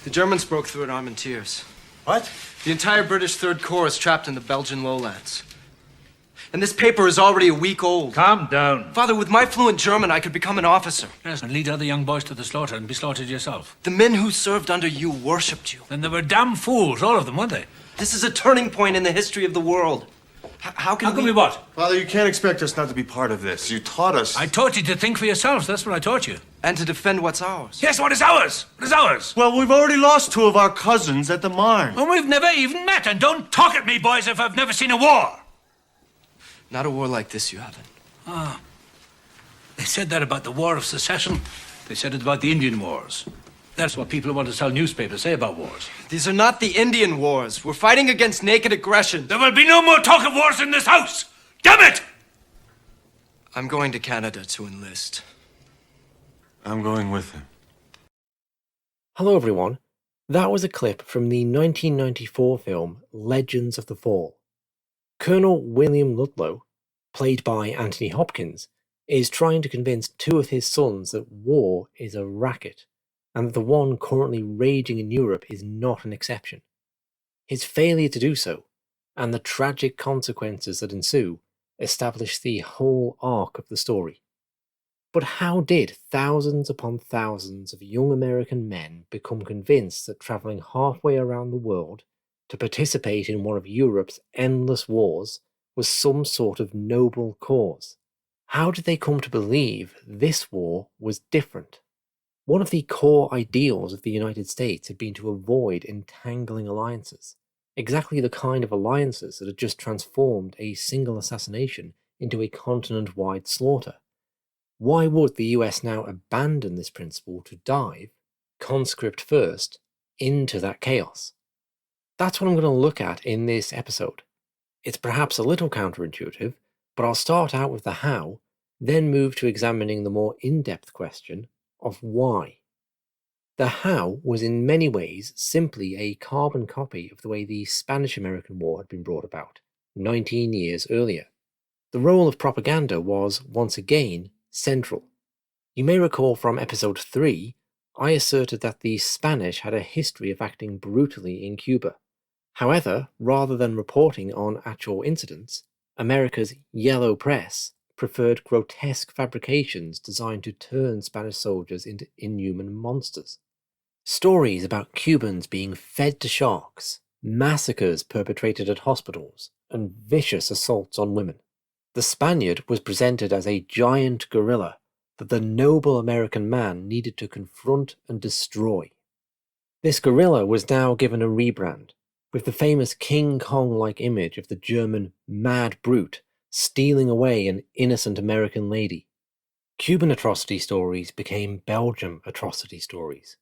The Germans broke through at Armentières. What? The entire British Third Corps is trapped in the Belgian lowlands. And this paper is already a week old. Calm down. Father, with my fluent German, I could become an officer. Yes, and lead other young boys to the slaughter and be slaughtered yourself. The men who served under you worshipped you. Then they were damn fools, all of them, weren't they? This is a turning point in the history of the world. How can we what? Father, you can't expect us not to be part of this. You taught us. I taught you to think for yourselves. That's what I taught you. And to defend what's ours. Yes, what is ours? What is ours? Well, we've already lost 2 of our cousins at the Marne. And we've never even met. And don't talk at me, boys, if I've never seen a war. Not a war like this, you haven't. Ah. They said that about the War of Secession. They said it about the Indian Wars. That's what people who want to sell newspapers say about wars. These are not the Indian wars. We're fighting against naked aggression. There will be no more talk of wars in this house! Damn it! I'm going to Canada to enlist. I'm going with him. Hello everyone. That was a clip from the 1994 film Legends of the Fall. Colonel William Ludlow, played by Anthony Hopkins, is trying to convince 2 of his sons that war is a racket, and that the one currently raging in Europe is not an exception. His failure to do so, and the tragic consequences that ensue, establish the whole arc of the story. But how did thousands upon thousands of young American men become convinced that travelling halfway around the world to participate in one of Europe's endless wars was some sort of noble cause? How did they come to believe this war was different? One of the core ideals of the United States had been to avoid entangling alliances, exactly the kind of alliances that had just transformed a single assassination into a continent-wide slaughter. Why would the US now abandon this principle to dive, conscript first, into that chaos? That's what I'm going to look at in this episode. It's perhaps a little counterintuitive, but I'll start out with the how, then move to examining the more in-depth question of why. The how was in many ways simply a carbon copy of the way the Spanish-American War had been brought about, 19 years earlier. The role of propaganda was, once again, central. You may recall from episode 3, I asserted that the Spanish had a history of acting brutally in Cuba. However, rather than reporting on actual incidents, America's yellow press preferred grotesque fabrications designed to turn Spanish soldiers into inhuman monsters. Stories about Cubans being fed to sharks, massacres perpetrated at hospitals, and vicious assaults on women. The Spaniard was presented as a giant gorilla that the noble American man needed to confront and destroy. This gorilla was now given a rebrand, with the famous King Kong-like image of the German mad brute stealing away an innocent American lady. Cuban atrocity stories became Belgium atrocity stories.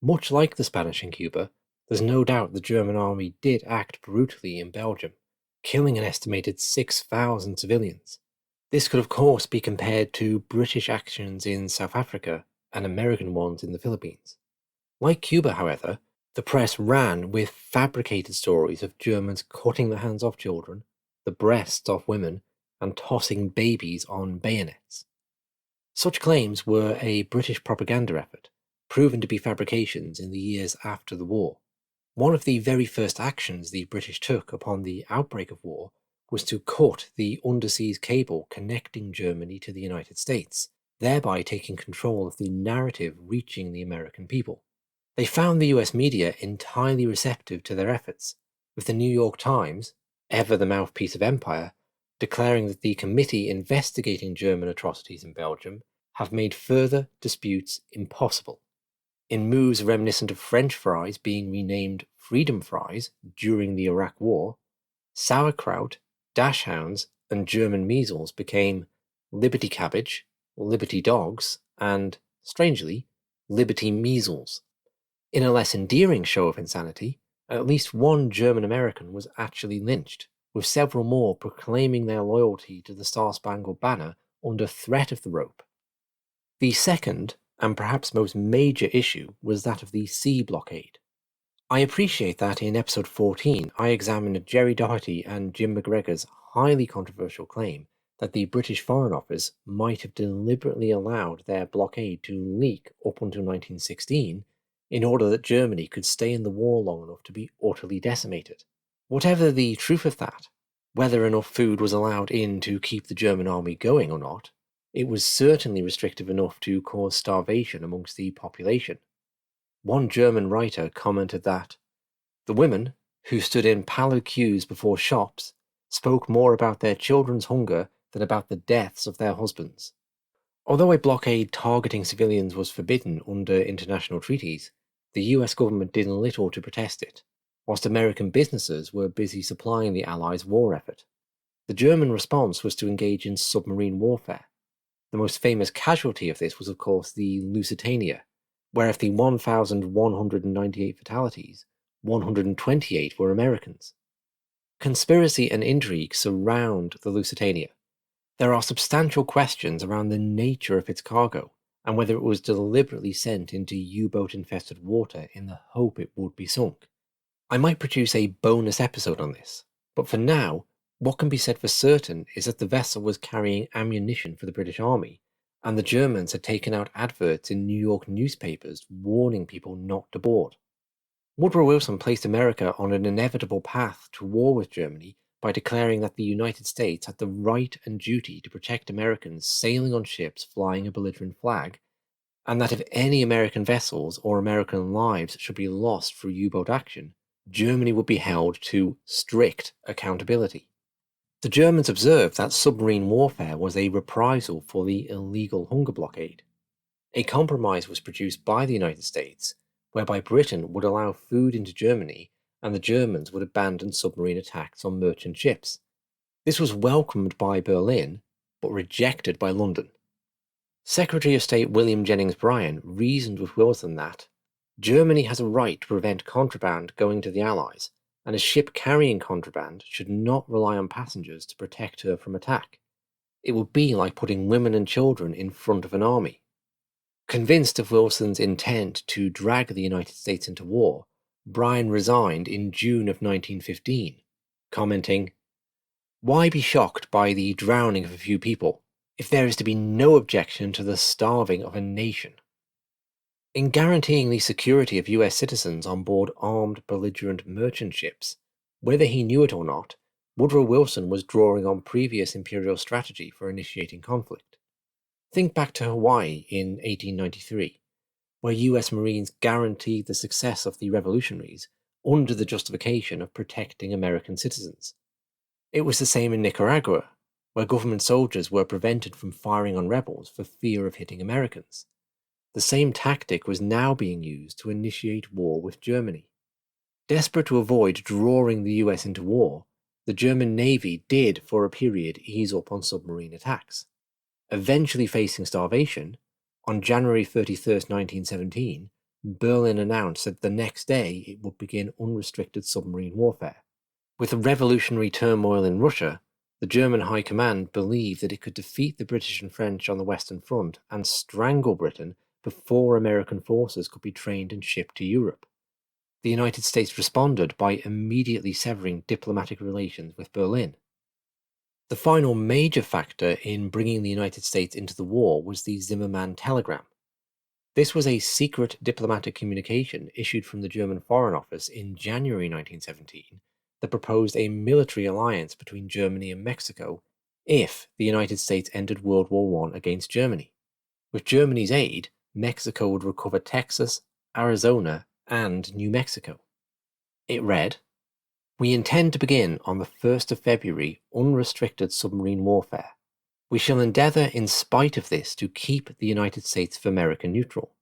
Much like the Spanish in Cuba, there's no doubt the German army did act brutally in Belgium, killing an estimated 6,000 civilians. This could of course be compared to British actions in South Africa and American ones in the Philippines. Like Cuba, however, the press ran with fabricated stories of Germans cutting the hands off children, the breasts of women, and tossing babies on bayonets. Such claims were a British propaganda effort, proven to be fabrications in the years after the war. One of the very first actions the British took upon the outbreak of war was to cut the underseas cable connecting Germany to the United States, thereby taking control of the narrative reaching the American people. They found the US media entirely receptive to their efforts, with the New York Times, ever the mouthpiece of empire, declaring that the committee investigating German atrocities in Belgium have made further disputes impossible. In moves reminiscent of French fries being renamed freedom fries during the Iraq War, sauerkraut, dachshunds, and German measles became liberty cabbage, liberty dogs, and, strangely, liberty measles. In a less endearing show of insanity, at least one German American was actually lynched, with several more proclaiming their loyalty to the Star-Spangled Banner under threat of the rope. The second, and perhaps most major issue, was that of the sea blockade. I appreciate that in episode 14 I examined Gerry Docherty and Jim MacGregor's highly controversial claim that the British Foreign Office might have deliberately allowed their blockade to leak up until 1916 in order that Germany could stay in the war long enough to be utterly decimated. Whatever the truth of that, whether enough food was allowed in to keep the German army going or not, it was certainly restrictive enough to cause starvation amongst the population. One German writer commented that the women, who stood in pallid queues before shops, spoke more about their children's hunger than about the deaths of their husbands. Although a blockade targeting civilians was forbidden under international treaties, the US government did little to protest it, whilst American businesses were busy supplying the Allies' war effort. The German response was to engage in submarine warfare. The most famous casualty of this was, of course, the Lusitania, where of the 1,198 fatalities, 128 were Americans. Conspiracy and intrigue surround the Lusitania. There are substantial questions around the nature of its cargo and whether it was deliberately sent into U-boat infested water in the hope it would be sunk. I might produce a bonus episode on this, but for now, what can be said for certain is that the vessel was carrying ammunition for the British Army, and the Germans had taken out adverts in New York newspapers warning people not to board. Woodrow Wilson placed America on an inevitable path to war with Germany by declaring that the United States had the right and duty to protect Americans sailing on ships flying a belligerent flag, and that if any American vessels or American lives should be lost through U-boat action, Germany would be held to strict accountability. The Germans observed that submarine warfare was a reprisal for the illegal hunger blockade. A compromise was produced by the United States, whereby Britain would allow food into Germany and the Germans would abandon submarine attacks on merchant ships. This was welcomed by Berlin, but rejected by London. Secretary of State William Jennings Bryan reasoned with Wilson that Germany has a right to prevent contraband going to the Allies, and a ship carrying contraband should not rely on passengers to protect her from attack. It would be like putting women and children in front of an army. Convinced of Wilson's intent to drag the United States into war, Bryan resigned in June of 1915, commenting, "Why be shocked by the drowning of a few people, if there is to be no objection to the starving of a nation?" In guaranteeing the security of US citizens on board armed belligerent merchant ships, whether he knew it or not, Woodrow Wilson was drawing on previous imperial strategy for initiating conflict. Think back to Hawaii in 1893, where US Marines guaranteed the success of the revolutionaries under the justification of protecting American citizens. It was the same in Nicaragua, where government soldiers were prevented from firing on rebels for fear of hitting Americans. The same tactic was now being used to initiate war with Germany. Desperate to avoid drawing the US into war, the German Navy did for a period ease up on submarine attacks. Eventually facing starvation, on January 31st, 1917, Berlin announced that the next day it would begin unrestricted submarine warfare. With the revolutionary turmoil in Russia, the German High Command believed that it could defeat the British and French on the Western Front and strangle Britain before American forces could be trained and shipped to Europe. The United States responded by immediately severing diplomatic relations with Berlin. The final major factor in bringing the United States into the war was the Zimmermann telegram. This was a secret diplomatic communication issued from the German Foreign Office in January 1917 that proposed a military alliance between Germany and Mexico if the United States entered World War I against Germany. With Germany's aid, Mexico would recover Texas, Arizona, and New Mexico. It read, "We intend to begin on the 1st of February unrestricted submarine warfare. We shall endeavour in spite of this to keep the United States of America neutral.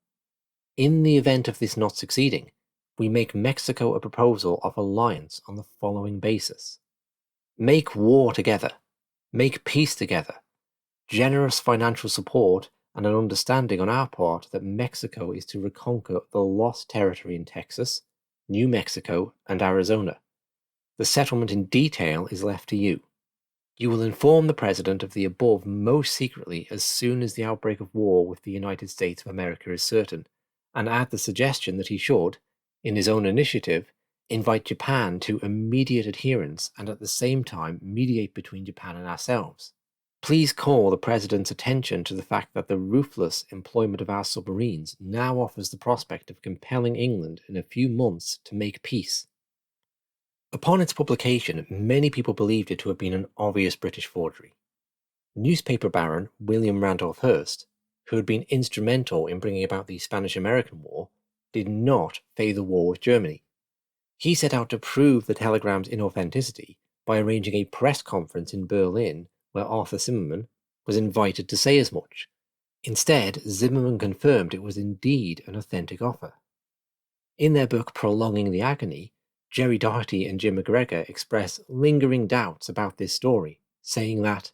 In the event of this not succeeding, we make Mexico a proposal of alliance on the following basis. Make war together. Make peace together. Generous financial support and an understanding on our part that Mexico is to reconquer the lost territory in Texas, New Mexico, and Arizona. The settlement in detail is left to you. You will inform the President of the above most secretly as soon as the outbreak of war with the United States of America is certain, and add the suggestion that he should, in his own initiative, invite Japan to immediate adherence and at the same time mediate between Japan and ourselves. Please call the President's attention to the fact that the ruthless employment of our submarines now offers the prospect of compelling England in a few months to make peace. Upon its publication, many people believed it to have been an obvious British forgery. Newspaper baron William Randolph Hearst, who had been instrumental in bringing about the Spanish-American War, did not favour war with Germany. He set out to prove the telegram's inauthenticity by arranging a press conference in Berlin where Arthur Zimmermann was invited to say as much. Instead, Zimmermann confirmed it was indeed an authentic offer. In their book Prolonging the Agony, Gerry, Docherty and Jim MacGregor express lingering doubts about this story, saying that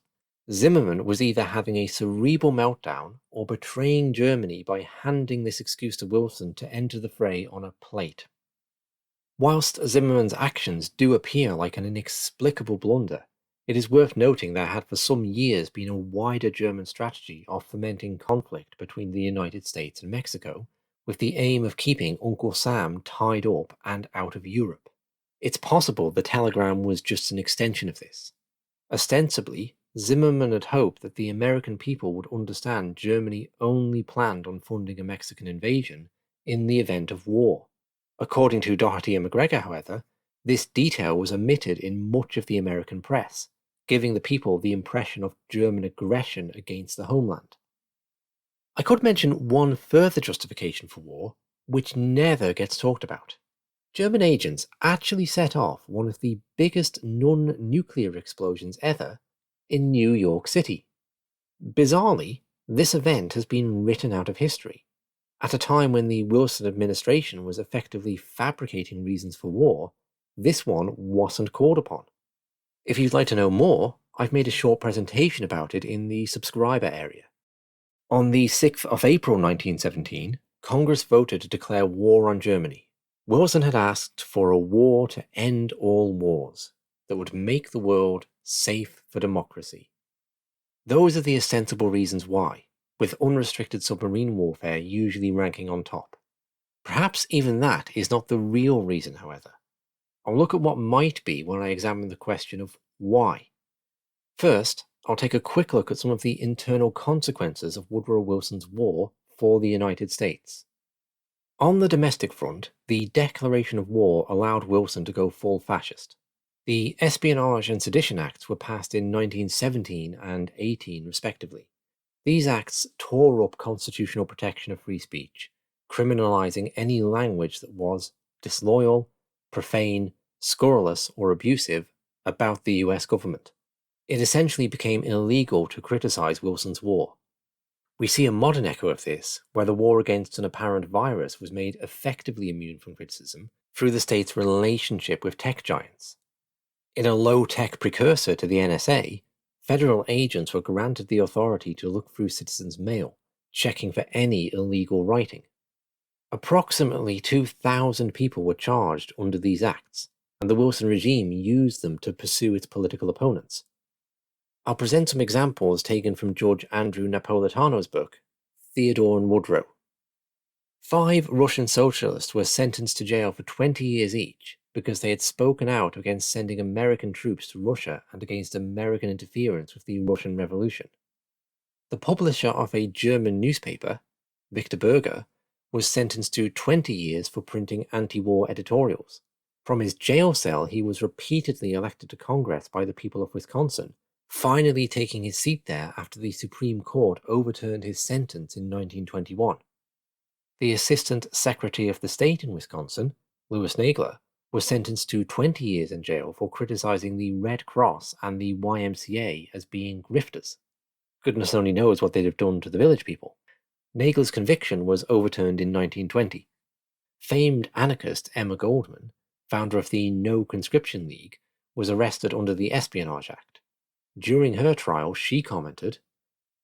Zimmermann was either having a cerebral meltdown or betraying Germany by handing this excuse to Wilson to enter the fray on a plate. Whilst Zimmermann's actions do appear like an inexplicable blunder, it is worth noting there had for some years been a wider German strategy of fomenting conflict between the United States and Mexico, with the aim of keeping Uncle Sam tied up and out of Europe. It's possible the telegram was just an extension of this. Ostensibly, Zimmermann had hoped that the American people would understand Germany only planned on funding a Mexican invasion in the event of war. According to Docherty and MacGregor, however, this detail was omitted in much of the American press, giving the people the impression of German aggression against the homeland. I could mention one further justification for war, which never gets talked about. German agents actually set off one of the biggest non-nuclear explosions ever in New York City. Bizarrely, this event has been written out of history, at a time when the Wilson administration was effectively fabricating reasons for war. This one wasn't called upon. If you'd like to know more, I've made a short presentation about it in the subscriber area. On the 6th of April 1917, Congress voted to declare war on Germany. Wilson had asked for a war to end all wars, that would make the world safe for democracy. Those are the ostensible reasons why, with unrestricted submarine warfare usually ranking on top. Perhaps even that is not the real reason, however. I'll look at what might be when I examine the question of why. First, I'll take a quick look at some of the internal consequences of Woodrow Wilson's war for the United States. On the domestic front, the declaration of war allowed Wilson to go full fascist. The Espionage and Sedition Acts were passed in 1917 and 18 respectively. These acts tore up constitutional protection of free speech, criminalizing any language that was disloyal, profane, scurrilous, or abusive about the US government. It essentially became illegal to criticize Wilson's war. We see a modern echo of this, where the war against an apparent virus was made effectively immune from criticism through the state's relationship with tech giants. In a low-tech precursor to the NSA, federal agents were granted the authority to look through citizens' mail, checking for any illegal writing. Approximately 2,000 people were charged under these acts, and the Wilson regime used them to pursue its political opponents. I'll present some examples taken from Judge Andrew Napolitano's book, Theodore and Woodrow. 5 Russian socialists were sentenced to jail for 20 years each because they had spoken out against sending American troops to Russia and against American interference with the Russian Revolution. The publisher of a German newspaper, Victor Berger, was sentenced to 20 years for printing anti-war editorials. From his jail cell, he was repeatedly elected to Congress by the people of Wisconsin, finally taking his seat there after the Supreme Court overturned his sentence in 1921. The Assistant Secretary of the State in Wisconsin, Louis Nagler, was sentenced to 20 years in jail for criticizing the Red Cross and the YMCA as being grifters. Goodness only knows what they'd have done to the village people. Nagler's conviction was overturned in 1920. Famed anarchist Emma Goldman, founder of the No Conscription League, was arrested under the Espionage Act. During her trial, she commented,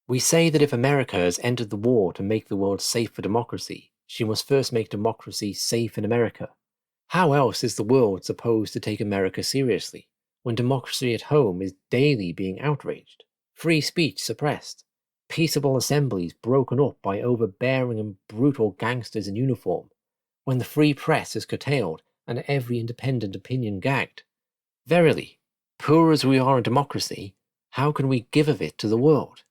"We say that if America has entered the war to make the world safe for democracy, she must first make democracy safe in America. How else is the world supposed to take America seriously, when democracy at home is daily being outraged, free speech suppressed, peaceable assemblies broken up by overbearing and brutal gangsters in uniform, when the free press is curtailed and every independent opinion gagged? Verily, poor as we are in democracy, How can we give of it to the world?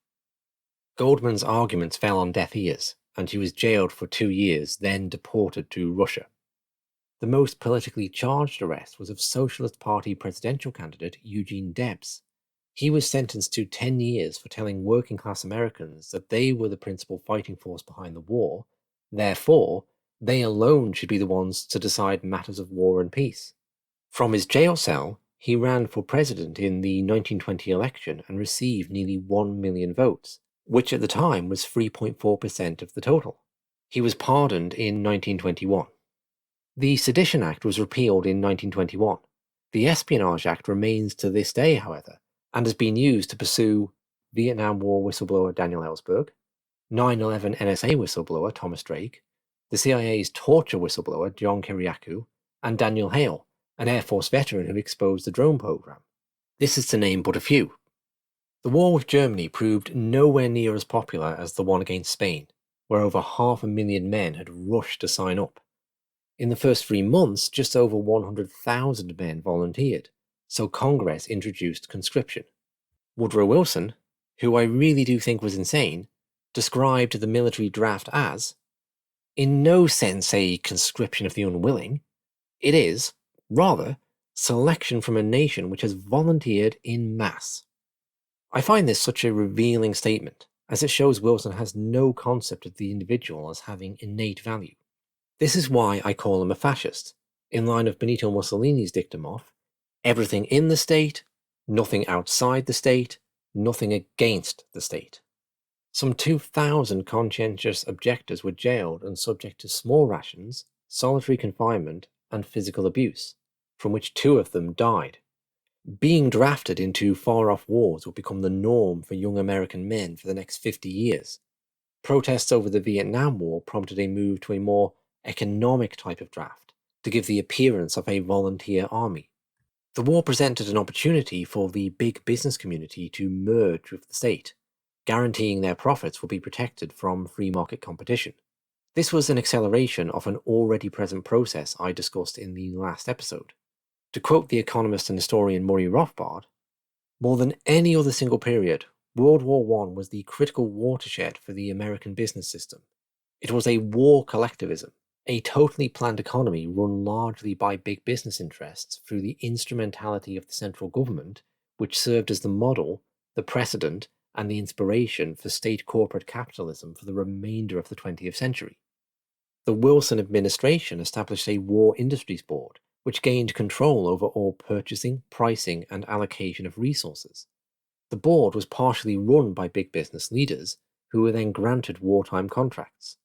Goldman's arguments fell on deaf ears, and he was jailed for 2 years, then deported to Russia. The most politically charged arrest was of Socialist Party presidential candidate Eugene Debs. He was sentenced to 10 years for telling working-class Americans that they were the principal fighting force behind the war, therefore, they alone should be the ones to decide matters of war and peace. From his jail cell, he ran for president in the 1920 election and received nearly 1 million votes, which at the time was 3.4% of the total. He was pardoned in 1921. The Sedition Act was repealed in 1921. The Espionage Act remains to this day, however, and has been used to pursue Vietnam War whistleblower Daniel Ellsberg, 9/11 NSA whistleblower Thomas Drake, the CIA's torture whistleblower John Kiriakou, and Daniel Hale, an Air Force veteran who exposed the drone program. This is to name but a few. The war with Germany proved nowhere near as popular as the one against Spain, where over 500,000 men had rushed to sign up. In the first 3 months, just over 100,000 men volunteered, so Congress introduced conscription. Woodrow Wilson, who I really do think was insane, described the military draft as, in no sense a conscription of the unwilling. It is, rather, selection from a nation which has volunteered in mass. I find this such a revealing statement, as it shows Wilson has no concept of the individual as having innate value. This is why I call him a fascist, in line of Benito Mussolini's dictum of, everything in the state, nothing outside the state, nothing against the state. Some 2,000 conscientious objectors were jailed and subject to small rations, solitary confinement, and physical abuse, from which 2 of them died. Being drafted into far-off wars would become the norm for young American men for the next 50 years. Protests over the Vietnam War prompted a move to a more economic type of draft, to give the appearance of a volunteer army. The war presented an opportunity for the big business community to merge with the state, guaranteeing their profits would be protected from free market competition. This was an acceleration of an already present process I discussed in the last episode. To quote the economist and historian Murray Rothbard, more than any other single period, World War I was the critical watershed for the American business system. It was a war collectivism, a totally planned economy run largely by big business interests through the instrumentality of the central government, which served as the model, the precedent, and the inspiration for state corporate capitalism for the remainder of the 20th century. The Wilson administration established a War Industries Board, which gained control over all purchasing, pricing, and allocation of resources. The board was partially run by big business leaders, who were then granted wartime contracts.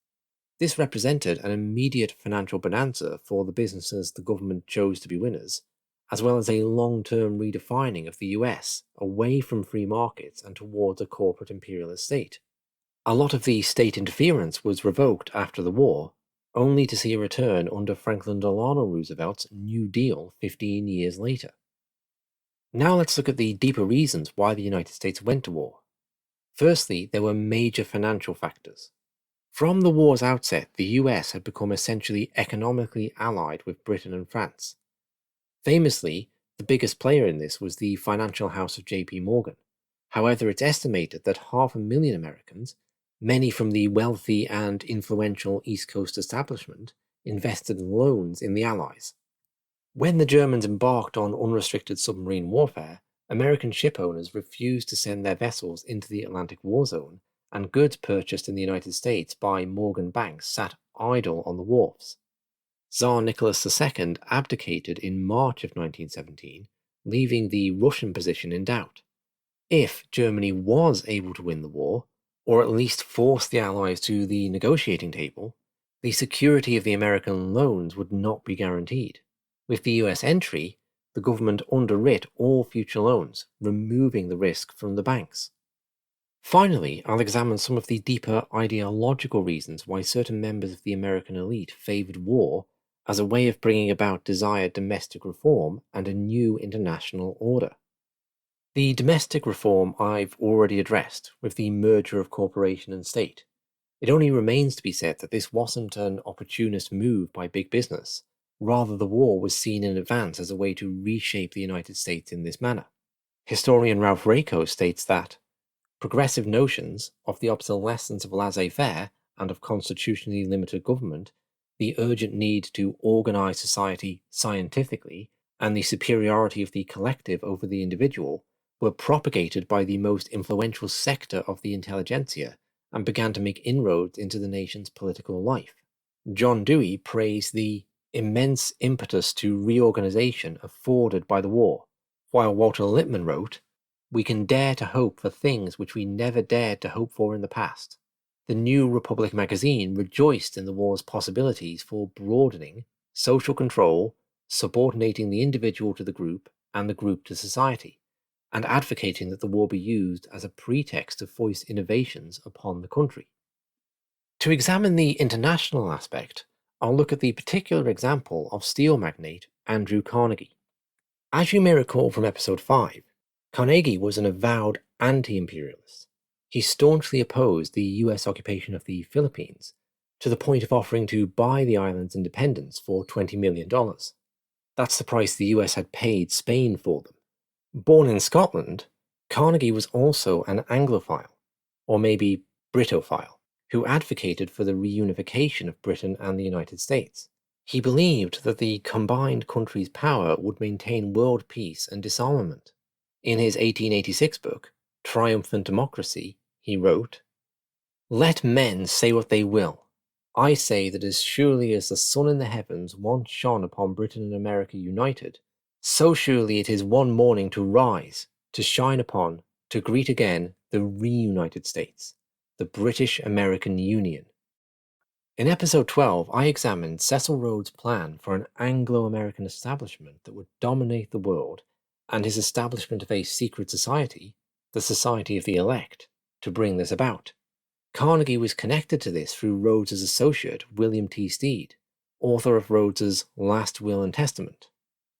This represented an immediate financial bonanza for the businesses the government chose to be winners, as well as a long-term redefining of the US away from free markets and towards a corporate imperialist state. A lot of the state interference was revoked after the war, only to see a return under Franklin Delano Roosevelt's New Deal 15 years later. Now let's look at the deeper reasons why the United States went to war. Firstly, there were major financial factors. From the war's outset, the US had become essentially economically allied with Britain and France. Famously, the biggest player in this was the financial house of J.P. Morgan. However, it's estimated that 500,000 Americans, many from the wealthy and influential East Coast establishment, invested in loans in the Allies. When the Germans embarked on unrestricted submarine warfare, American ship owners refused to send their vessels into the Atlantic war zone, and goods purchased in the United States by Morgan banks sat idle on the wharfs. Tsar Nicholas II abdicated in March of 1917, leaving the Russian position in doubt. If Germany was able to win the war, or at least force the Allies to the negotiating table, the security of the American loans would not be guaranteed. With the US entry, the government underwrit all future loans, removing the risk from the banks. Finally, I'll examine some of the deeper ideological reasons why certain members of the American elite favoured war as a way of bringing about desired domestic reform and a new international order. The domestic reform I've already addressed with the merger of corporation and state. It only remains to be said that this wasn't an opportunist move by big business. Rather, the war was seen in advance as a way to reshape the United States in this manner. Historian Ralph Raico states that progressive notions of the obsolescence of laissez-faire and of constitutionally limited government, the urgent need to organize society scientifically, and the superiority of the collective over the individual were propagated by the most influential sector of the intelligentsia and began to make inroads into the nation's political life. John Dewey praised the immense impetus to reorganization afforded by the war, while Walter Lippmann wrote, "We can dare to hope for things which we never dared to hope for in the past." The New Republic magazine rejoiced in the war's possibilities for broadening social control, subordinating the individual to the group and the group to society, and advocating that the war be used as a pretext to foist innovations upon the country. To examine the international aspect, I'll look at the particular example of steel magnate Andrew Carnegie. As you may recall from episode 5, Carnegie was an avowed anti-imperialist. He staunchly opposed the US occupation of the Philippines, to the point of offering to buy the island's independence for $20 million. That's the price the US had paid Spain for them. Born in Scotland, Carnegie was also an Anglophile, or maybe Britophile, who advocated for the reunification of Britain and the United States. He believed that the combined country's power would maintain world peace and disarmament. In his 1886 book, Triumphant Democracy, he wrote, "Let men say what they will. I say that as surely as the sun in the heavens once shone upon Britain and America united, so surely it is one morning to rise, to shine upon, to greet again the reunited States, the British-American Union." In episode 12, I examined Cecil Rhodes' plan for an Anglo-American establishment that would dominate the world, and his establishment of a secret society, the Society of the Elect, to bring this about. Carnegie was connected to this through Rhodes's associate, William T. Stead, author of Rhodes's Last Will and Testament.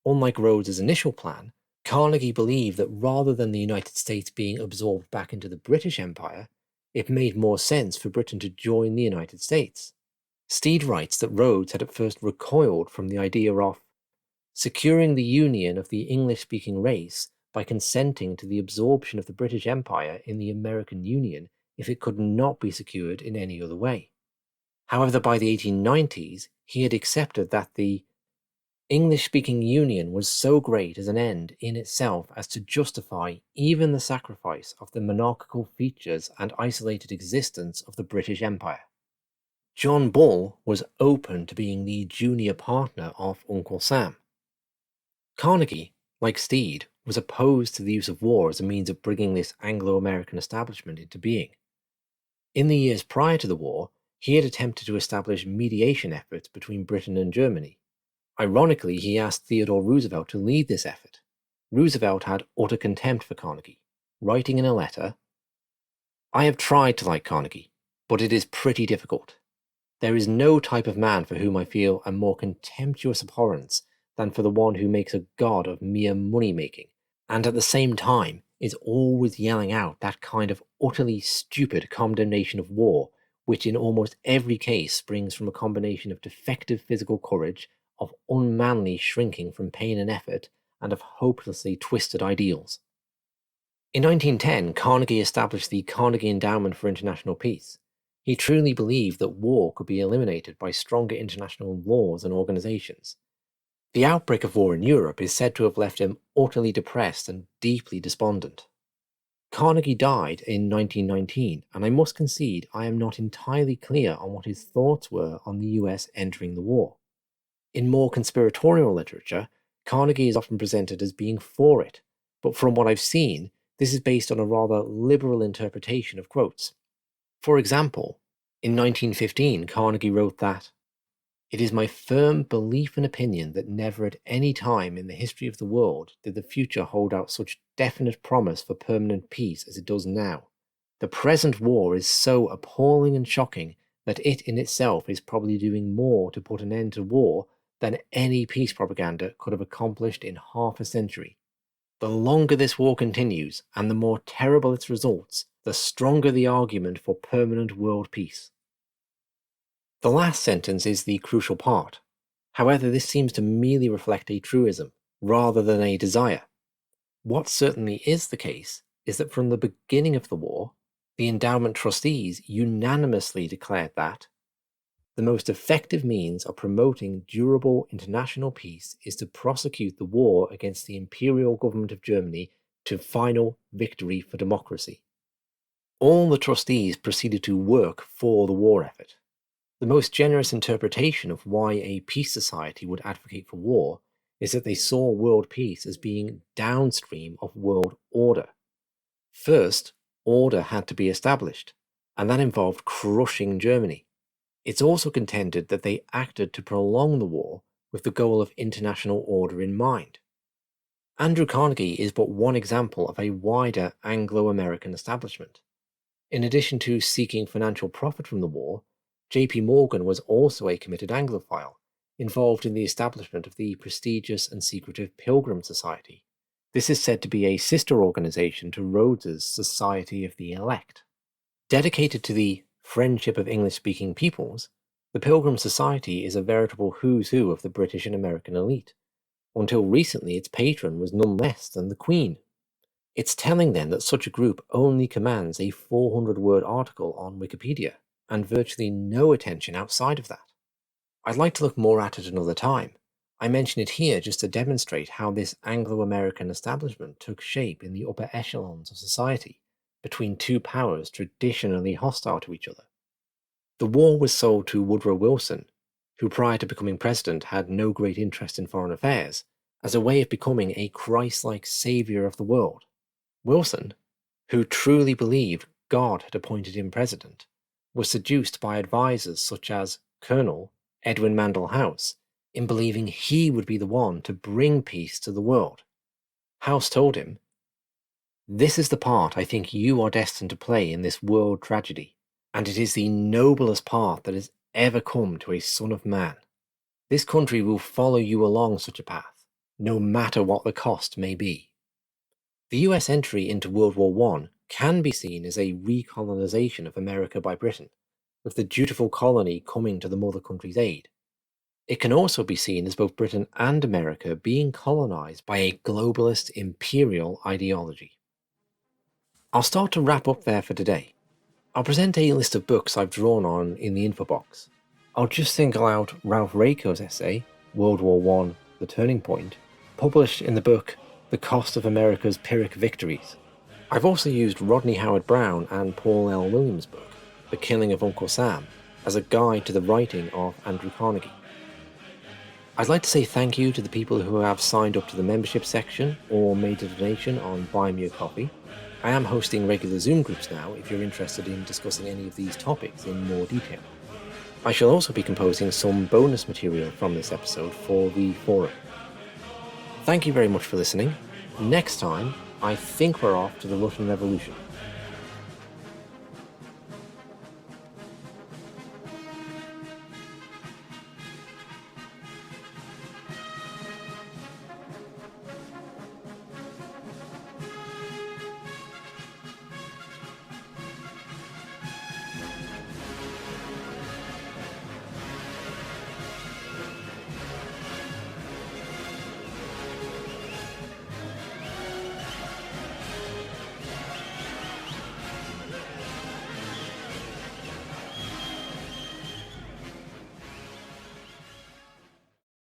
Unlike Rhodes's initial plan, Carnegie believed that rather than the United States being absorbed back into the British Empire, it made more sense for Britain to join the United States. Stead writes that Rhodes had at first recoiled from the idea of securing the union of the English-speaking race by consenting to the absorption of the British Empire in the American Union if it could not be secured in any other way. However, by the 1890s, he had accepted that the English-speaking union was so great as an end in itself as to justify even the sacrifice of the monarchical features and isolated existence of the British Empire. John Bull was open to being the junior partner of Uncle Sam. Carnegie, like Stead, was opposed to the use of war as a means of bringing this Anglo-American establishment into being. In the years prior to the war, he had attempted to establish mediation efforts between Britain and Germany. Ironically, he asked Theodore Roosevelt to lead this effort. Roosevelt had utter contempt for Carnegie, writing in a letter, "I have tried to like Carnegie, but it is pretty difficult. There is no type of man for whom I feel a more contemptuous abhorrence than for the one who makes a god of mere money-making, and at the same time is always yelling out that kind of utterly stupid condemnation of war, which in almost every case springs from a combination of defective physical courage, of unmanly shrinking from pain and effort, and of hopelessly twisted ideals." In 1910, Carnegie established the Carnegie Endowment for International Peace. He truly believed that war could be eliminated by stronger international laws and organizations. The outbreak of war in Europe is said to have left him utterly depressed and deeply despondent. Carnegie died in 1919, and I must concede I am not entirely clear on what his thoughts were on the US entering the war. In more conspiratorial literature, Carnegie is often presented as being for it, but from what I've seen, this is based on a rather liberal interpretation of quotes. For example, in 1915, Carnegie wrote that, "It is my firm belief and opinion that never at any time in the history of the world did the future hold out such definite promise for permanent peace as it does now. The present war is so appalling and shocking that it in itself is probably doing more to put an end to war than any peace propaganda could have accomplished in half a century. The longer this war continues, and the more terrible its results, the stronger the argument for permanent world peace." The last sentence is the crucial part. However, this seems to merely reflect a truism, rather than a desire. What certainly is the case is that from the beginning of the war, the endowment trustees unanimously declared that the most effective means of promoting durable international peace is to prosecute the war against the imperial government of Germany to final victory for democracy. All the trustees proceeded to work for the war effort. The most generous interpretation of why a peace society would advocate for war is that they saw world peace as being downstream of world order. First, order had to be established, and that involved crushing Germany. It's also contended that they acted to prolong the war with the goal of international order in mind. Andrew Carnegie is but one example of a wider Anglo-American establishment. In addition to seeking financial profit from the war, J.P. Morgan was also a committed Anglophile, involved in the establishment of the prestigious and secretive Pilgrim Society. This is said to be a sister organization to Rhodes's Society of the Elect. Dedicated to the friendship of English-speaking peoples, the Pilgrim Society is a veritable who's who of the British and American elite. Until recently, its patron was none less than the Queen. It's telling then that such a group only commands a 400-word article on Wikipedia, and virtually no attention outside of that. I'd like to look more at it another time. I mention it here just to demonstrate how this Anglo-American establishment took shape in the upper echelons of society, between two powers traditionally hostile to each other. The war was sold to Woodrow Wilson, who prior to becoming president had no great interest in foreign affairs, as a way of becoming a Christ-like saviour of the world. Wilson, who truly believed God had appointed him president, was seduced by advisors such as Colonel Edwin Mandel House in believing he would be the one to bring peace to the world. House told him, "This is the part I think you are destined to play in this world tragedy, and it is the noblest part that has ever come to a son of man. This country will follow you along such a path, no matter what the cost may be." The US entry into World War I can be seen as a recolonization of America by Britain, with the dutiful colony coming to the mother country's aid. It can also be seen as both Britain and America being colonized by a globalist imperial ideology. I'll start to wrap up there for today. I'll present a list of books I've drawn on in the info box. I'll just single out Ralph Raico's essay, World War I, The Turning Point, published in the book The Cost of America's Pyrrhic Victories. I've also used Rodney Howard-Browne and Paul L. Williams' book, The Killing of Uncle Sam, as a guide to the writing of Andrew Carnegie. I'd like to say thank you to the people who have signed up to the membership section or made a donation on Buy Me a Coffee. I am hosting regular Zoom groups now if you're interested in discussing any of these topics in more detail. I shall also be composing some bonus material from this episode for the forum. Thank you very much for listening. Next time, I think we're off to the Russian Revolution.